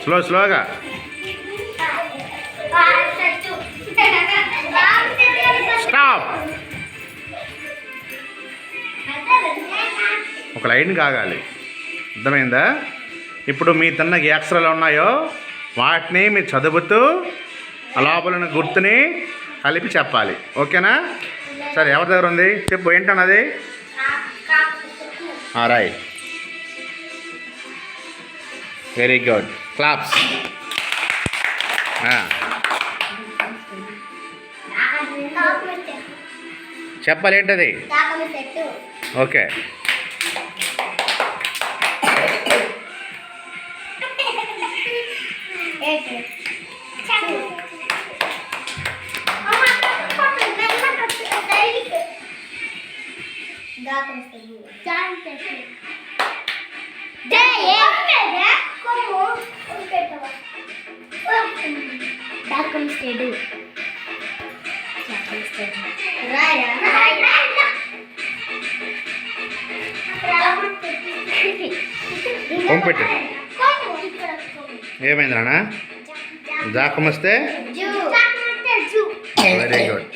స్లోగా. స్టాప్. ఒక లైన్ కాగాలి, అర్థమైందా? ఇప్పుడు మీ తిన్న అక్షరాలు ఉన్నాయో వాటిని మీరు చదువుతూ లోపల గుర్తుని కలిపి చెప్పాలి. ఓకేనా? సరే, ఎవరి దగ్గర ఉంది చెప్పు, ఏంటన్నది? రాయ్. Very good, claps. చెప్పాలి, ఏంటది? ఓకే. పంపెట్టు. ఏమైంది నాన్న? జాకం వస్తే వెరీ గుడ్.